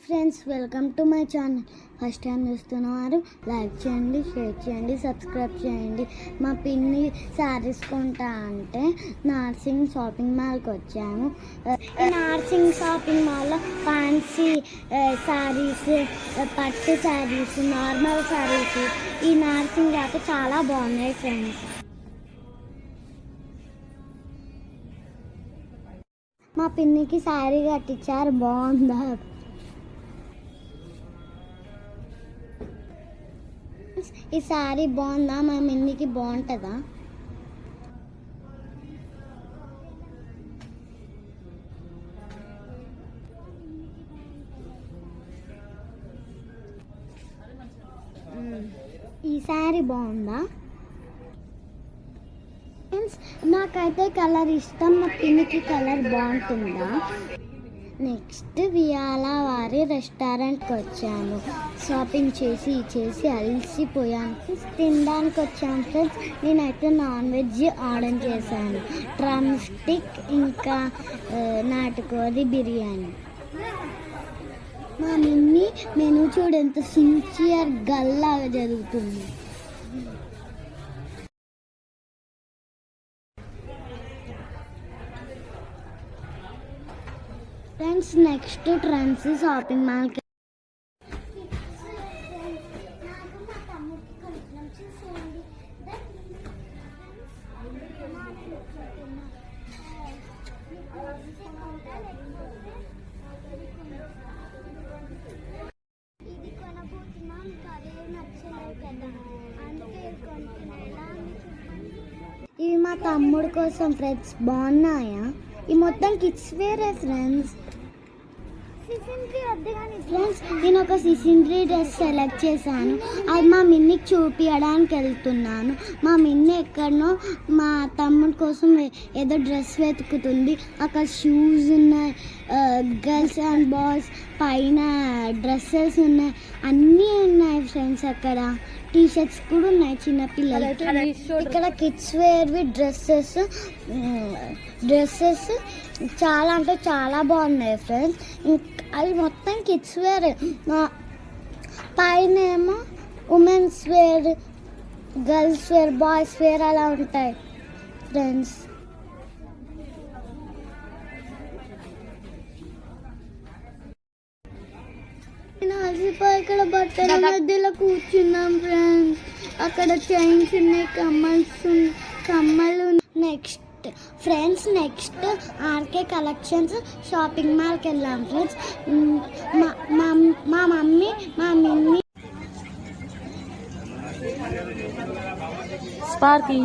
Friends, welcome to my channel. First time చూస్తున్నవారు like చేయండి, share చేయండి, సబ్స్క్రైబ్ చేయండి. మా పిన్ని శారీస్ కొంటా అంటే నార్సింగ్ షాపింగ్ మాల్కి వచ్చాము. ఈ నార్సింగ్ షాపింగ్ మాల్లో ఫ్యాన్సీ శారీస్, పట్టు శారీస్, నార్మల్ శారీస్ ఈ నార్సింగ్ అయితే చాలా బాగున్నాయి ఫ్రెండ్స్. మా పిన్నికి శారీ కట్టించారు, బాగుందా? ఈ శారీ బాగుందా? మా పిన్నికి బాగుంటుందా? ఈ శారీ బాగుందా? నాకైతే కలర్ ఇష్టం, మా పిన్నికి కలర్ బాగుంటుందా? నెక్స్ట్ వియాలా వారి రెస్టారెంట్కి వచ్చాము. షాపింగ్ చేసి అలసిపోయాను. తినడానికి వచ్చాము ఫ్రెండ్స్. నేనైతే నాన్ వెజ్ ఆర్డర్ చేశాను, డ్రమ్ స్టిక్ ఇంకా నాటుకోడి బిర్యానీ. మా మమ్మీ మెనూ చూడు, ఎంత సిన్సియర్ గల్లాగా జరుగుతుంది. ఫ్రెండ్స్, నెక్స్ట్ ట్రెండ్స్ షాపింగ్ మాల్కి. ఇది కొనబోతున్నాం, కలర్ నచ్చలేదు కదా, అందుకే కొనుక్కునేలా. ఇవి మా తమ్ముడు కోసం ఫ్రెండ్స్, బాగున్నాయా? ఈ మొత్తం కిడ్స్ వేరే ఫ్రెండ్స్. ఫ్రెండ్స్, నేను ఒక సిసింద్రీ డ్రెస్ సెలెక్ట్ చేశాను. అది మా మిన్నికి చూపించడానికి వెళ్తున్నాను. మా మిన్ని ఎక్కడనో మా తమ్ముడి కోసం ఏదో డ్రెస్ వెతుకుతుంది. అక్కడ షూస్ ఉన్నాయి, గర్ల్స్ అండ్ బాయ్స్ పైన డ్రెస్సెస్ ఉన్నాయి, అన్నీ ఉన్నాయి ఫ్రెండ్స్. అక్కడ టీ షర్ట్స్ కూడా ఉన్నాయి చిన్నపిల్లలకి. ఇక్కడ కిడ్స్ వేర్వి డ్రెస్సెస్ చాలా అంటే చాలా బాగున్నాయి ఫ్రెండ్స్. అవి మొత్తం కిడ్స్ వేర్, పైన ఏమో women's wear, girls wear, boys wear అలా ఉంటాయి ఫ్రెండ్స్. ఇక్కడ బట్టల మధ్యలో కూర్చున్నాం ఫ్రెండ్స్. అక్కడ చైన్స్ ఉన్నాయి, కమ్మలు. నెక్స్ట్ ఆర్కే కలెక్షన్స్ షాపింగ్ మాల్కి వెళ్ళాం ఫ్రెండ్స్. మా మమ్మీ మా మిన్ని స్పార్కీ